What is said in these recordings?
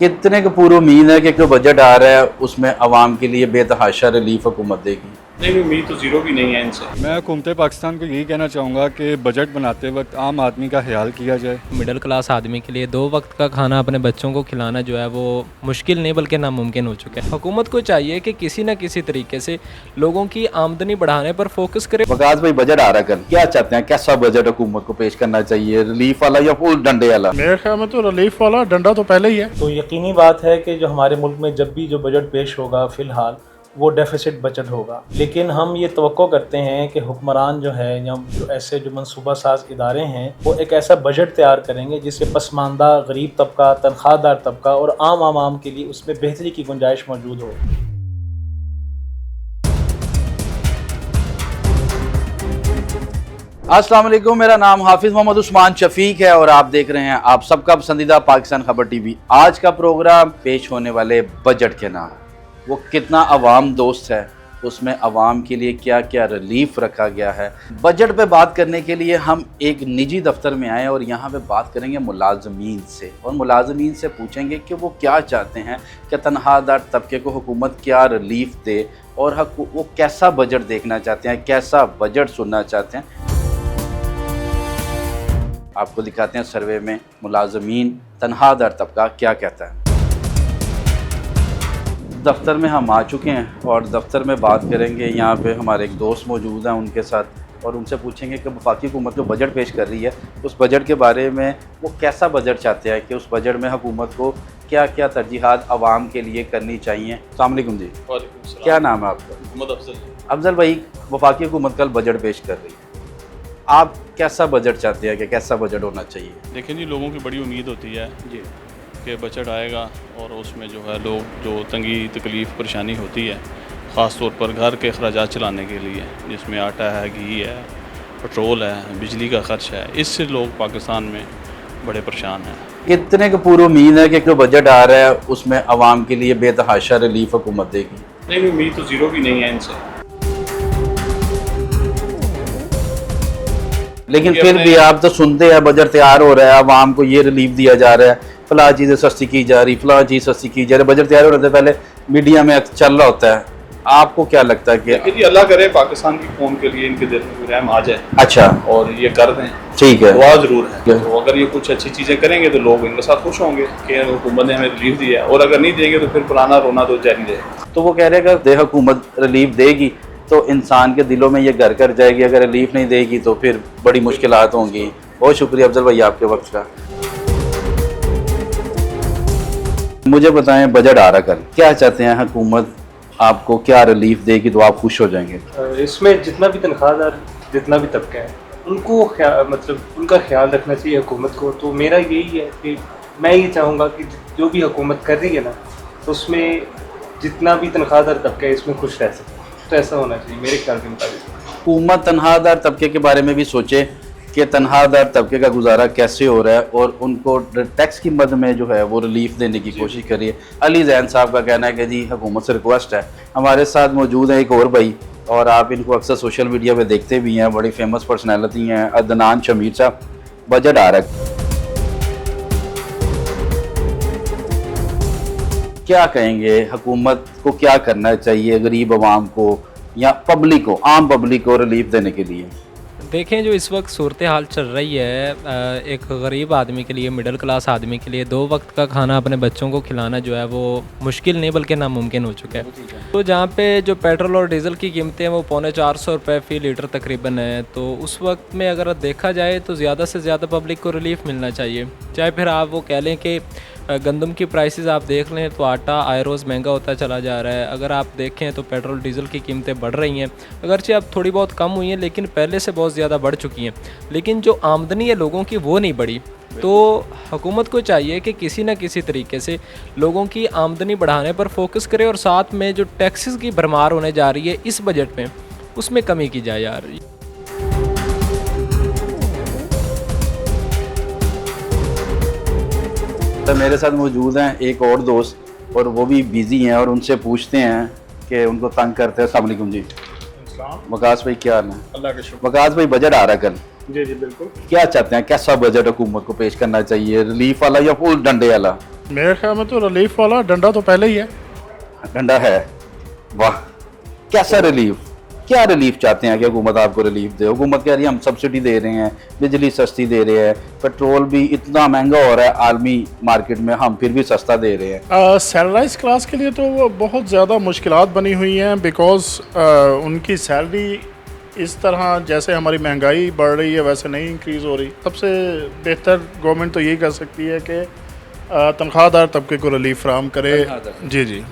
कितने को पूरी उम्मीद है कि जो बजट आ रहा है उसमें आवाम के लिए बेतहाशा रिलीफ हुकूमत देगी? नहीं, उम्मीद तो ज़ीरो भी नहीं है इनसे। मैं हुकूमत पाकिस्तान को यही कहना चाहूँगा कि बजट बनाते वक्त आम आदमी का ख्याल किया जाए। मिडिल क्लास आदमी के लिए 2 वक्त का खाना अपने बच्चों को खिलाना जो है वो मुश्किल नहीं बल्कि नामुमकिन हो चुका है। हुकूमत को चाहिए कि किसी न किसी तरीके से लोगों की आमदनी बढ़ाने पर फोकस करे। वकास भाई, बजट आ रहा कल, क्या चाहते हैं? कैसा बजट हुकूमत को पेश करना चाहिए, रिलीफ वाला या फुल डंडे वाला? मेरे ख्याल में तो रिलीफ वाला डंडा तो पहले ही है। तो यकीनी बात है कि जो हमारे मुल्क में जब भी जो बजट पेश होगा फ़िलहाल वो डेफिसिट बजट होगा, लेकिन हम ये तवक्को करते हैं कि हुक्मरान जो है या जो ऐसे जो मनसूबा साज इदारे हैं वो एक ऐसा बजट तैयार करेंगे जिससे पसमानदा, गरीब तबका, तनख्वाहदार तबका और आम आवाम के लिए उसमें बेहतरी की गुंजाइश मौजूद हो। अस्सलाम वालेकुम, मेरा नाम हाफिज़ मोहम्मद उस्मान शफीक है और आप देख रहे हैं आप सबका पसंदीदा पाकिस्तान खबर टीवी। आज का प्रोग्राम पेश होने वाले बजट के नाम, वो कितना अवाम दोस्त है, उसमें अवाम के लिए क्या क्या रिलीफ रखा गया है। बजट पे बात करने के लिए हम एक निजी दफ्तर में आए और यहाँ पे बात करेंगे मुलाजमीन से, और मुलाजमीन से पूछेंगे कि वो क्या चाहते हैं कि तनख्वाहदार तबके को हुकूमत क्या रिलीफ दे और वो कैसा बजट देखना चाहते हैं, कैसा बजट सुनना चाहते हैं। आपको दिखाते हैं सर्वे में मुलाजमीन, तनख्वाहदार तबका क्या कहता है। दफ्तर में हम आ चुके हैं और दफ्तर में बात करेंगे। यहाँ पे हमारे एक दोस्त मौजूद हैं उनके साथ, और उनसे पूछेंगे कि वफाकी हुकूमत जो बजट पेश कर रही है उस बजट के बारे में वो कैसा बजट चाहते हैं, कि उस बजट में हुकूमत को क्या क्या तरजीहात आवाम के लिए करनी चाहिए। अस्सलाम वालेकुम जी। वालेकुम सलाम। क्या नाम है आपका? मोहम्मद अफजल। अफजल भाई, वफाकी हुकूमत कल बजट पेश कर रही है, आप कैसा बजट चाहते हैं कि कैसा बजट होना चाहिए? देखिए जी, लोगों की बड़ी उम्मीद होती है जी कि बजट आएगा और उसमें जो है लोग जो तंगी तकलीफ़ परेशानी होती है, ख़ास तौर पर घर के अखराजात चलाने के लिए, जिसमें आटा है, घी है, पेट्रोल है, बिजली का खर्च है, इससे लोग पाकिस्तान में बड़े परेशान हैं। कितने को पूरी उम्मीद है कि जो बजट आ रहा है उसमें आवाम के लिए बेतहाशा रिलीफ हुकूमत देगी? नहीं, उम्मीद तो ज़ीरो भी नहीं है इनसे। लेकिन फिर भी आप तो सुनते हैं बजट तैयार हो रहा है, आवाम को ये रिलीफ दिया जा रहा है, फलां चीज़ें सस्ती की जा रही, फलां चीज़ सस्ती की जा रही। बजट तैयार होने से पहले मीडिया में चल रहा होता है, आपको क्या लगता है कि देखिए, अल्लाह करे पाकिस्तान की कौम के लिए इनके दिल में रहम आ जाए। अच्छा, और ये कर दें, ठीक है, दुआ ज़रूर है। तो अगर ये कुछ अच्छी चीज़ें करेंगे तो लोग इनके साथ खुश होंगे कि हुकूमत ने हमें रिलीफ दिया है, और अगर नहीं देंगे तो फिर पुराना रोना तो जारी रहेगा। तो वो कह रहे हैं कि हुकूमत रिलीफ देगी तो इंसान के दिलों में ये घर कर जाएगी, अगर रिलीफ नहीं देगी तो फिर बड़ी मुश्किलात होंगी। बहुत शुक्रिया अफजल भाई आपके वक्त का। मुझे बताएं, बजट आ रहा कल, क्या चाहते हैं हुकूमत आपको क्या रिलीफ देगी तो आप खुश हो जाएंगे? इसमें जितना भी तनख्वाहदार, जितना भी तबका है, उनको मतलब उनका ख्याल रखना चाहिए हुकूमत को। तो मेरा यही है कि मैं ये चाहूँगा कि जो भी हुकूमत कर रही है ना, तो उसमें जितना भी तनख्वाहदार तबका है इसमें खुश रह सके, तो ऐसा होना चाहिए मेरे ख्याल के मुताबिक। हुकूमत तनख्वाहदार तबके के बारे में भी सोचे कि तनख्वाहदार तबके का गुजारा कैसे हो रहा है और उनको टैक्स की मद में जो है वो रिलीफ देने की कोशिश करिए। अली जैन साहब का कहना है कि जी हुकूमत से रिक्वेस्ट है। हमारे साथ मौजूद है एक और भाई, और आप इनको अक्सर सोशल मीडिया पे देखते भी हैं, बड़ी फेमस पर्सनैलिटी हैं, अदनान शमीर साहब। बजट आ रहा है, क्या कहेंगे, हुकूमत को क्या करना चाहिए गरीब आवाम को या पब्लिक को, आम पब्लिक को रिलीफ देने के लिए? देखें, जो इस वक्त सूरत हाल चल रही है, एक गरीब आदमी के लिए, मिडिल क्लास आदमी के लिए 2 वक्त का खाना अपने बच्चों को खिलाना जो है वो मुश्किल नहीं बल्कि नामुमकिन हो चुका है। तो जहाँ पे जो पेट्रोल और डीज़ल की कीमतें हैं वो 450 रुपये फ़ी लीटर तकरीबन है, तो उस वक्त में अगर देखा जाए तो ज़्यादा से ज़्यादा पब्लिक को रिलीफ मिलना चाहिए। चाहे फिर आप वो कह लें कि गंदम की प्राइसेस आप देख लें तो आटा आए रोज़ महंगा होता चला जा रहा है। अगर आप देखें तो पेट्रोल डीज़ल की कीमतें बढ़ रही हैं, अगरचे अब थोड़ी बहुत कम हुई हैं लेकिन पहले से बहुत ज़्यादा बढ़ चुकी हैं, लेकिन जो आमदनी है लोगों की वो नहीं बढ़ी। तो हुकूमत को चाहिए कि किसी न किसी तरीके से लोगों की आमदनी बढ़ाने पर फोकस करे, और साथ में जो टैक्सेस की भरमार होने जा रही है इस बजट में, उसमें कमी की जाए यार। तो मेरे साथ मौजूद हैं एक और दोस्त, और वो भी बिज़ी हैं, और उनसे पूछते हैं कि उनको तंग करते हैं। अस्सलाम वालेकुम जी। वकास भाई, क्या हाल है? अल्लाह के शुक्र। वकास भाई, बजट आ रहा कल, जी जी बिल्कुल। क्या चाहते हैं, कैसा बजट हुकूमत को पेश करना चाहिए, रिलीफ वाला या फुल डंडे वाला? मेरे ख्याल में तो रिलीफ वाला डंडा तो पहले ही है। डंडा है, वाह, कैसा रिलीफ, क्या रिलीफ चाहते हैं कि हुकूमत आपको रिलीफ दे? हुकूमत कह रही है हम सब्सिडी दे रहे हैं, बिजली सस्ती दे रहे हैं, पेट्रोल भी इतना महंगा हो रहा है आलमी मार्केट में, हम फिर भी सस्ता दे रहे हैं। सैलराइज क्लास के लिए तो वो बहुत ज़्यादा मुश्किलात बनी हुई हैं, बिकॉज उनकी सैलरी इस तरह जैसे हमारी महंगाई बढ़ रही है वैसे नहीं इंक्रीज़ हो रही। सबसे बेहतर गवर्नमेंट तो यही कर सकती है कि तनख्वाहदार तबके को रिलीफ फराहम करे। जी जी।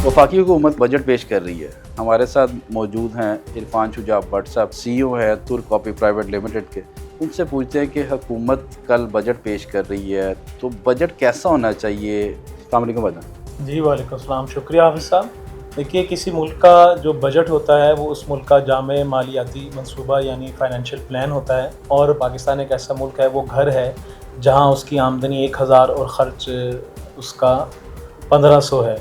वफाकी हुकूमत बजट पेश कर रही है। हमारे साथ मौजूद हैं इरफान शुजा भट्ट साहब, CEO है तुर्क कॉपी प्राइवेट लिमिटेड के। उनसे पूछते हैं कि हुकूमत कल बजट पेश कर रही है तो बजट कैसा होना चाहिए? अस्सलाम वालेकुम भाईजान। जी वालेकुम सलाम, शुक्रिया हाफिज़ साहब। देखिए, किसी मुल्क का जो बजट होता है वो उस मुल्क का जामे मालियाती मंसूबा यानी फाइनेंशियल प्लान होता है। और पाकिस्तान एक ऐसा मुल्क है, वो घर है जहाँ उसकी आमदनी 1000 और ख़र्च उसका 1500 है।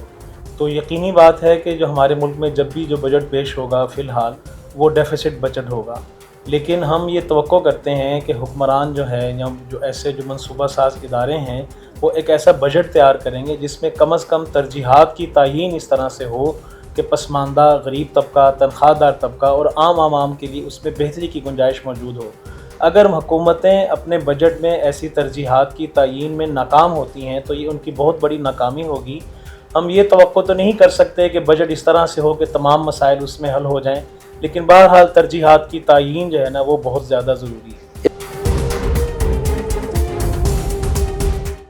तो यकीनी बात है कि जो हमारे मुल्क में जब भी जो बजट पेश होगा फ़िलहाल वो डेफिसिट बजट होगा। लेकिन हम ये तवक्को करते हैं कि हुक्मरान जो है या जो ऐसे जो मनसूबा साज इदारे हैं वो एक ऐसा बजट तैयार करेंगे जिसमें कम से कम तरजीहात की तयीन इस तरह से हो कि पसमानदा, गरीब तबका, तनख्वाहदार तबका और आम आवाम के लिए उसमें बेहतरी की गुंजाइश मौजूद हो। अगर हुकूमतें अपने बजट में ऐसी तरजीहात की तयीन में नाकाम होती हैं तो ये उनकी बहुत बड़ी नाकामी होगी। हम ये तवक्को तो नहीं कर सकते कि बजट इस तरह से हो कि तमाम मसाइल उसमें हल हो जाएं, लेकिन बहरहाल तरजीहात की तयीन जो है ना वो बहुत ज़्यादा ज़रूरी है।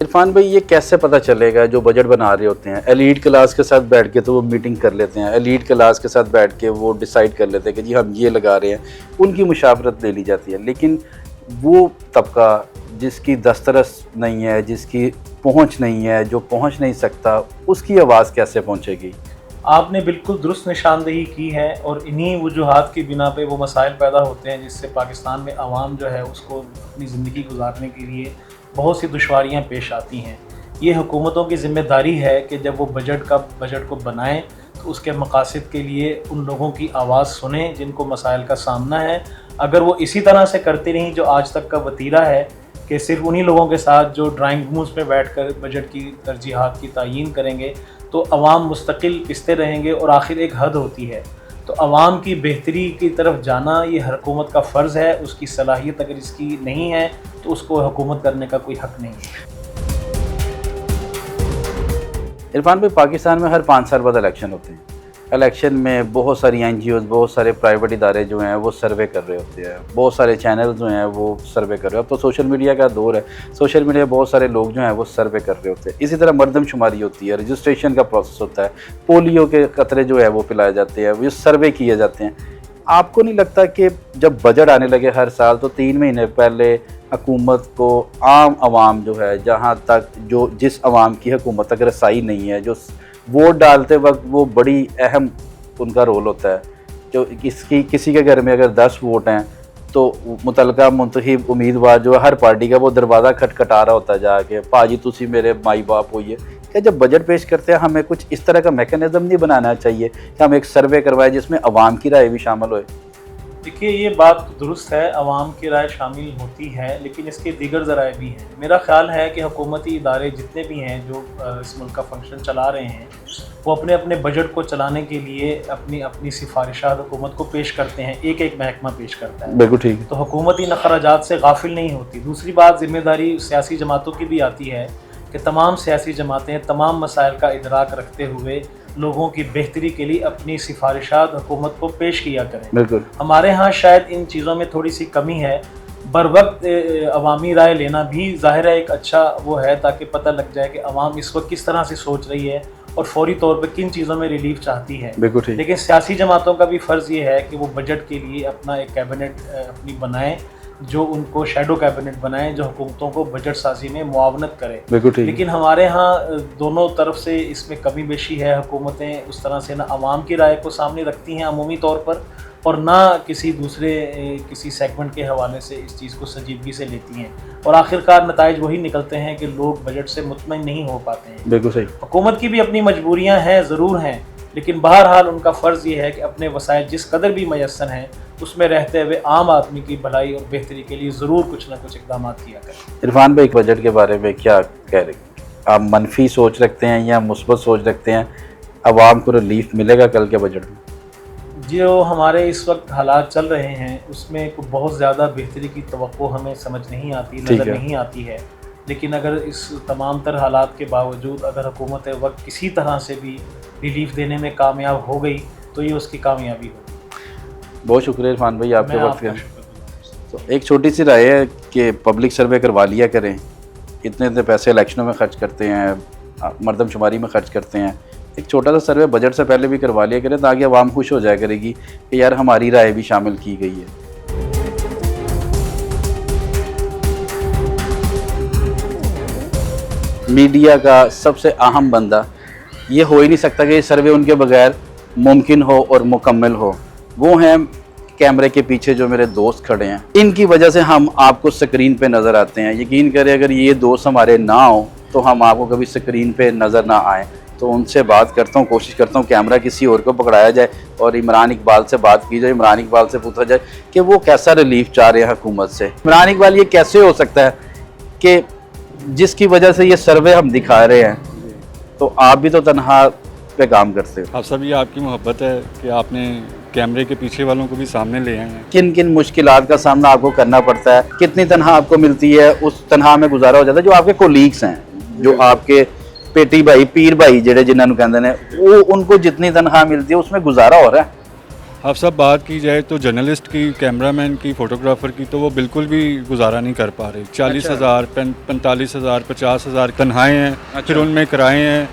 इरफान भाई, ये कैसे पता चलेगा जो बजट बना रहे होते हैं एलीट क्लास के साथ बैठ के? तो वो मीटिंग कर लेते हैं, एलीट क्लास के साथ बैठ के वो डिसाइड कर लेते हैं कि जी हम ये लगा रहे हैं, उनकी मुशावरत ले ली जाती है। लेकिन वो तबका जिसकी दस्तरस नहीं है, जिसकी पहुंच नहीं है, जो पहुंच नहीं सकता, उसकी आवाज़ कैसे पहुंचेगी? आपने बिल्कुल दुरुस्त निशानदेही की है और इन्हीं वजूहात की बिना पे वो मसाइल पैदा होते हैं जिससे पाकिस्तान में आवाम जो है उसको अपनी ज़िंदगी गुजारने के लिए बहुत सी दुश्वारियाँ पेश आती हैं। ये हुकूमतों की ज़िम्मेदारी है कि जब वो बजट को बनाएं तो उसके मकासद के लिए उन लोगों की आवाज़ सुनें जिनको मसाइल का सामना है। अगर वो इसी तरह से करती रहीं जो आज तक का वतीरा है कि सिर्फ उन्हीं लोगों के साथ जो ड्राइंग रूम्स में बैठकर बजट की तरजीहात की तयीन करेंगे तो अवाम मुस्तकिल पिसते रहेंगे और आखिर एक हद होती है। तो अवाम की बेहतरी की तरफ जाना ये हर हुकूमत का फ़र्ज़ है। उसकी सलाहियत अगर इसकी नहीं है तो उसको हुकूमत करने का कोई हक़ नहीं है। इरफान भाई, पाकिस्तान में हर 5 साल बाद इलेक्शन होते हैं। इलेक्शन में बहुत सारी NGOs, बहुत सारे प्राइवेट इदारे जो हैं वो सर्वे कर रहे होते हैं, बहुत सारे चैनल जो हैं वो सर्वे कर रहे हैं। अब तो सोशल मीडिया का दौर है, सोशल मीडिया बहुत सारे लोग जो हैं वो सर्वे कर रहे होते हैं। इसी तरह मरदमशुमारी होती है, रजिस्ट्रेशन का प्रोसेस होता है, पोलियो के कतरे जो है वो पिलाए जाते हैं, वो सर्वे किए जाते हैं। आपको नहीं लगता कि जब बजट आने लगे हर साल तो 3 महीने पहले हुकूमत को आम आवाम जो है, जहाँ तक जो जिस आवाम की हुकूमत तक रसाई नहीं है, जो वोट डालते वक्त वो बड़ी अहम उनका रोल होता है, जो किसी के घर में अगर 10 वोट हैं तो मुतलका मुंतखब उम्मीदवार जो हर पार्टी का वो दरवाज़ा खटखटा रहा होता है जाके, भाजी तुसी मेरे माई बाप होइए। क्या जब बजट पेश करते हैं हमें कुछ इस तरह का मैकेनिज़्म नहीं बनाना चाहिए कि हम एक सर्वे करवाएं जिसमें अवाम की राय भी शामिल होए? देखिए, ये बात दुरुस्त है, अवाम की राय शामिल होती है, लेकिन इसके दीगर ज़राए भी हैं। मेरा ख़्याल है कि हुकूमती इदारे जितने भी हैं जो इस मुल्क का फंक्शन चला रहे हैं वो अपने अपने बजट को चलाने के लिए अपनी अपनी सिफारिशात हुकूमत को पेश करते हैं। एक एक महकमा पेश करता है, बिल्कुल ठीक है। तो हुकूमत इन अखराजात से गाफिल नहीं होती। दूसरी बात, ज़िम्मेदारी सियासी जमातों की भी आती है कि तमाम सियासी जमातें तमाम मसाइल का इदराक रखते हुए लोगों की बेहतरी के लिए अपनी सिफारिशात हुकूमत को पेश किया करें। बिल्कुल। हमारे यहाँ शायद इन चीज़ों में थोड़ी सी कमी है। बर वक्त अवामी राय लेना भी ज़ाहिर है एक अच्छा वो है ताकि पता लग जाए कि अवाम इस वक्त किस तरह से सोच रही है और फौरी तौर पर किन चीज़ों में रिलीफ चाहती है। बिल्कुल ठीक। लेकिन सियासी जमातों का भी फ़र्ज़ ये है कि वो बजट के लिए अपना एक कैबिनेट अपनी बनाएं, जो उनको शैडो कैबिनेट बनाएं, जो हुकूमतों को बजट साजी में मुआवनत करे। बिल्कुल ठीक। लेकिन हमारे यहाँ दोनों तरफ से इसमें कमी बेशी है। हुकूमतें उस तरह से ना अवाम की राय को सामने रखती हैं अमूमी तौर पर और ना किसी सेगमेंट के हवाले से इस चीज़ को संजीदगी से लेती हैं और आखिरकार नताइज वही निकलते हैं कि लोग बजट से मुतमईन नहीं हो पाते हैं। बिल्कुल सही। हुकूमत की भी अपनी मजबूरियाँ हैं, ज़रूर हैं, लेकिन बहरहाल उनका फ़र्ज़ ये है कि अपने वसाइल जिस कदर भी मैसर हैं उसमें रहते हुए आम आदमी की भलाई और बेहतरी के लिए ज़रूर कुछ ना कुछ इकदाम किया करें। इरफान भाई, बजट के बारे में क्या कह रहे हैं? आप मनफी सोच रखते हैं या मुस्बत सोच रखते हैं? आवाम को रिलीफ मिलेगा कल के बजट में? जो हमारे इस वक्त हालात चल रहे हैं उसमें बहुत ज़्यादा बेहतरी की तवक्को हमें समझ नहीं आती, नज़र नहीं आती है। लेकिन अगर इस तमाम तर हालात के बावजूद अगर हुकूमत वक्त किसी तरह से भी रिलीफ देने में कामयाब हो गई तो ये उसकी कामयाबी होगी। बहुत शुक्रिया इरफान भाई आपके मैं वक्त आपका का। शुक्रिया। तो एक छोटी सी राय है कि पब्लिक सर्वे करवा लिया करें। इतने इतने पैसे इलेक्शनों में खर्च करते हैं, मरदमशुमारी में खर्च करते हैं, एक छोटा सा सर्वे बजट से पहले भी करवा लिया करें ताकि आवाम खुश हो जाया करेगी कि यार हमारी राय भी शामिल की गई है। मीडिया का सबसे अहम बंदा ये हो ही नहीं सकता कि ये सर्वे उनके बगैर मुमकिन हो और मुकम्मल हो। वो हैं कैमरे के पीछे जो मेरे दोस्त खड़े हैं, इनकी वजह से हम आपको स्क्रीन पे नज़र आते हैं। यकीन करें अगर ये दोस्त हमारे ना हो तो हम आपको कभी स्क्रीन पे नज़र ना आए। तो उनसे बात करता हूँ, कोशिश करता हूँ कैमरा किसी और को पकड़ाया जाए और इमरान इकबाल से बात की जाए। इमरान इकबाल से पूछा जाए कि वो कैसा रिलीफ चाह रहे हैं हुकूमत से। इमरान इकबाल, ये कैसे हो सकता है कि जिसकी वजह से ये सर्वे हम दिखा रहे हैं, तो आप भी तो तनहा पे काम करते हो। आप सभी, आपकी मोहब्बत है कि आपने कैमरे के पीछे वालों को भी सामने ले आए हैं। किन किन मुश्किलात का सामना आपको करना पड़ता है? कितनी तनख्वाह आपको मिलती है? उस तनख्वाह में गुजारा हो जाता है? जो आपके कोलीग्स हैं, जो आपके पेटी भाई, पीर भाई जेडे जिन्होंने कहते हैं, वो उनको जितनी तनख्वाह मिलती है उसमें गुजारा हो रहा है? आप सब बात की जाए तो जर्नलिस्ट की, कैमरामैन की, फोटोग्राफर की, तो वो बिल्कुल भी गुजारा नहीं कर पा रहे। 40,000, 45,000, 50,000 तनख्वाहें हैं, फिर उनमें किराए हैं,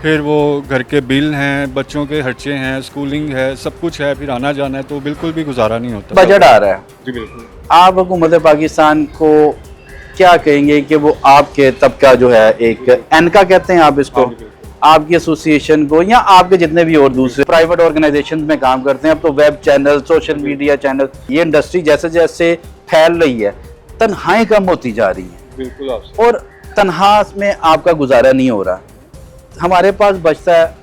फिर वो घर के बिल हैं, बच्चों के खर्चे हैं, स्कूलिंग है, सब कुछ है, फिर आना जाना है, तो बिल्कुल भी गुजारा नहीं होता। बजट आ रहा है जी बिल्कुल। आप हुकूमत पाकिस्तान को क्या कहेंगे कि वो आपके तबका जो है, एक एनका कहते हैं आप इसको, आपकी एसोसिएशन को या आपके जितने भी और दूसरे प्राइवेट ऑर्गेनाइजेशन में काम करते हैं, अब तो web channel, social media channel, ये इंडस्ट्री जैसे जैसे फैल रही है, तनख्वाहें कम होती जा रही हैं। बिल्कुल और तनख्वाह में आपका गुजारा नहीं हो रहा। हमारे पास बचता है,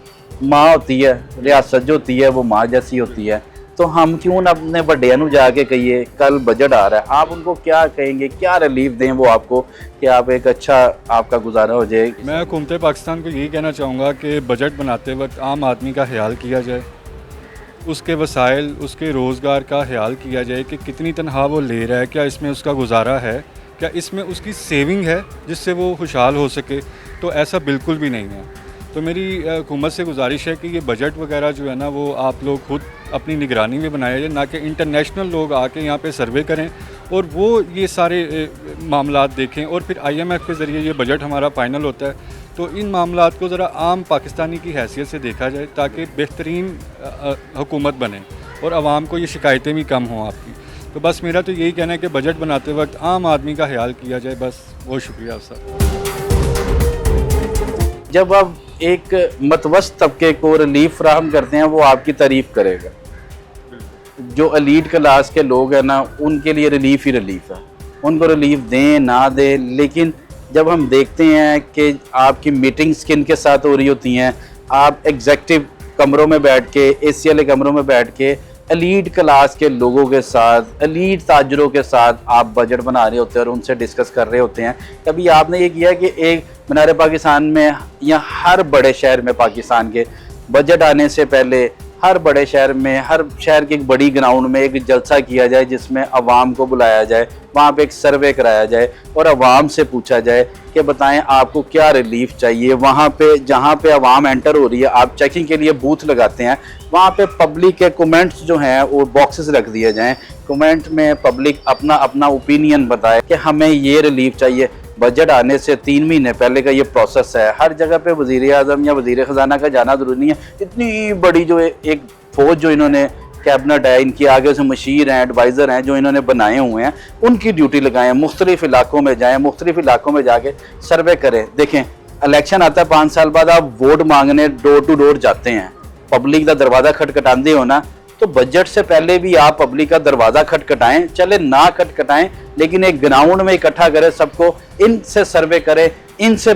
माँ होती है, रियासत जो होती है वो माँ जैसी होती है, तो हम क्यों ना अपने बड़िया नू जाके कहिए कल बजट आ रहा है, आप उनको क्या कहेंगे, क्या रिलीफ दें वो आपको कि आप एक अच्छा आपका गुजारा हो जाए? मैं हुकूमत पाकिस्तान को यही कहना चाहूँगा कि बजट बनाते वक्त आम आदमी का ख्याल किया जाए, उसके वसाइल, उसके रोज़गार का ख्याल किया जाए कि कितनी तनख्वाह वो ले रहा है, क्या इसमें उसका गुजारा है, क्या इसमें उसकी सेविंग है जिससे वो खुशहाल हो सके। तो ऐसा बिल्कुल भी नहीं है। तो मेरी हुकूमत से गुजारिश है कि ये बजट वगैरह जो है ना, वो आप लोग खुद अपनी निगरानी में बनाया जाए, ना कि इंटरनेशनल लोग आके यहाँ पे सर्वे करें और वो ये सारे मामलात देखें और फिर IMF के ज़रिए ये बजट हमारा फ़ाइनल होता है। तो इन मामलात को ज़रा आम पाकिस्तानी की हैसियत से देखा जाए ताकि बेहतरीन हुकूमत बने और आवाम को ये शिकायतें भी कम हों आपकी। तो बस मेरा तो यही कहना है कि बजट बनाते वक्त आम आदमी का ख्याल किया जाए। बस बहुत शुक्रिया आप सब। जब आप एक मतवस्त तबके को रिलीफ फराहम करते हैं, वो आपकी तारीफ करेगा। जो एलीट क्लास के लोग हैं ना, उनके लिए रिलीफ ही रिलीफ है, उनको रिलीफ दें ना दें। लेकिन जब हम देखते हैं कि आपकी मीटिंग्स किन के साथ हो रही होती हैं, आप एग्जेक्टिव कमरों में बैठ के, AC वाले कमरों में बैठ के एलीट क्लास के लोगों के साथ, एलीट ताजरों के साथ आप बजट बना रहे होते हैं और उनसे डिस्कस कर रहे होते हैं। कभी आपने ये किया कि एक मीनार पाकिस्तान में या हर बड़े शहर में पाकिस्तान के बजट आने से पहले हर बड़े शहर में, हर शहर के एक बड़ी ग्राउंड में एक जलसा किया जाए जिसमें आवाम को बुलाया जाए, वहाँ पे एक सर्वे कराया जाए और आवाम से पूछा जाए कि बताएं आपको क्या रिलीफ चाहिए। वहाँ पे जहाँ पे आवाम एंटर हो रही है, आप चेकिंग के लिए बूथ लगाते हैं, वहाँ पे पब्लिक के कमेंट्स जो हैं वो बॉक्सेस रख दिए जाएं। कमेंट में पब्लिक अपना अपना ओपिनियन बताए कि हमें ये रिलीफ चाहिए। बजट आने से 3 महीने पहले का ये प्रोसेस है। हर जगह पे वज़ीर आज़म या वज़ीर ख़जाना का जाना ज़रूरी नहीं है। इतनी बड़ी जो एक फ़ौज जो इन्होंने कैबिनेट है, इनकी आगे से मशीर हैं, एडवाइज़र हैं जो इन्होंने बनाए हुए हैं, उनकी ड्यूटी लगाएं, मुख्तलिफ़ इलाकों में जाएँ, मुख्तलिफ़ इलाकों में जाके सर्वे करें। देखें, इलेक्शन आता है 5 साल बाद, आप वोट मांगने डोर टू डोर जाते हैं, पब्लिक का दरवाज़ा खटखटाते हो ना, तो बजट से पहले भी आप पब्लिक का दरवाज़ा खटखटाएं, चले ना खटखटाएं, लेकिन एक ग्राउंड में इकट्ठा करें सबको, इनसे सर्वे करें, इनसे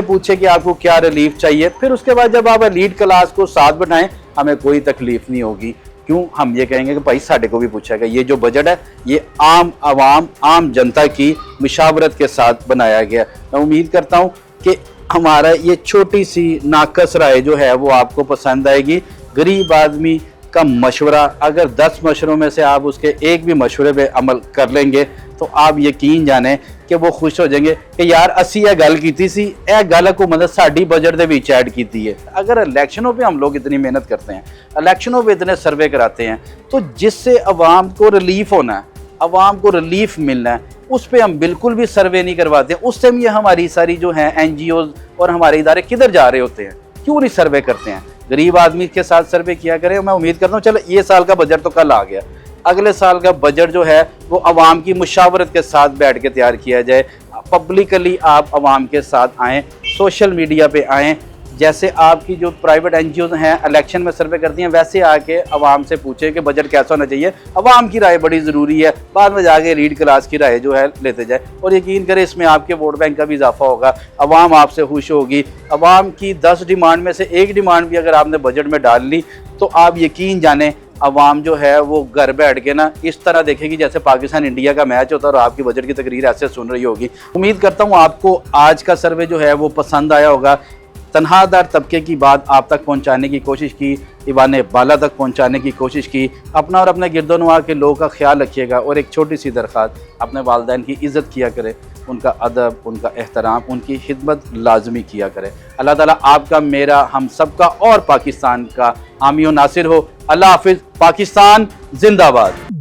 पूछें कि आपको क्या रिलीफ चाहिए। फिर उसके बाद जब आप एलीट क्लास को साथ बिठाएं, हमें कोई तकलीफ नहीं होगी। क्यों हम ये कहेंगे कि भाई साढ़े को भी पूछा गया। ये जो बजट है ये आम आवाम, आम जनता की मुशावरत के साथ बनाया गया। मैं उम्मीद करता हूँ कि हमारा ये छोटी सी नाकस राय जो है वो आपको पसंद आएगी। गरीब आदमी का मशवरा, अगर 10 मशवरों में से आप उसके एक भी मशवरे पे अमल कर लेंगे तो आप यकीन जाने कि वो खुश हो जाएंगे कि यार असी यह गल की सी, यह गल हुकूमत साड़ी बजट के विच ऐड की है। अगर इलैक्शनों पे हम लोग इतनी मेहनत करते हैं, इलैक्शनों पे इतने सर्वे कराते हैं, तो जिससे अवाम को रिलीफ होना है, अवाम को रिलीफ मिलना है, उस पर हम बिल्कुल भी सर्वे नहीं करवाते। उस टाइम ये हमारी सारी जो है NGOs और हमारे इदारे किधर जा रहे होते हैं, क्यों नहीं सर्वे करते हैं? गरीब आदमी के साथ सर्वे किया करें। मैं उम्मीद करता हूँ चलो ये साल का बजट तो कल आ गया, अगले साल का बजट जो है वो अवाम की मुशावरत के साथ बैठ के तैयार किया जाए। पब्लिकली आप अवाम के साथ आएँ, सोशल मीडिया पे आएँ, जैसे आपकी जो प्राइवेट NGOs हैं इलेक्शन में सर्वे करती हैं, वैसे आके अवाम से पूछे कि बजट कैसा होना चाहिए। अवाम की राय बड़ी ज़रूरी है, बाद में जाके रीड क्लास की राय जो है लेते जाए। और यकीन करें इसमें आपके वोट बैंक का भी इजाफा होगा, अवाम आपसे खुश होगी। अवाम की 10 डिमांड में से एक डिमांड भी अगर आपने बजट में डाल ली तो आप यकीन जाने अवाम जो है वो घर बैठ के ना इस तरह देखेगी जैसे पाकिस्तान इंडिया का मैच होता है और आपकी बजट की तकरीर ऐसे सुन रही होगी। उम्मीद करता हूँ आपको आज का सर्वे जो है वो पसंद आया होगा। तनहादार तबके की बात आप तक पहुंचाने की कोशिश की, ईवान बाला तक पहुंचाने की कोशिश की। अपना और अपने गिरदोनवा के लोगों का ख्याल रखिएगा और एक छोटी सी दरख्वास्त, अपने वालिदैन की इज़्ज़त किया करें, उनका अदब, उनका एहतराम, उनकी खिदमत लाजमी किया करें। अल्लाह ताला आपका, मेरा, हम सब का और पाकिस्तान का हामी व नासिर हो। अल्लाह हाफिज़। पाकिस्तान जिंदाबाद।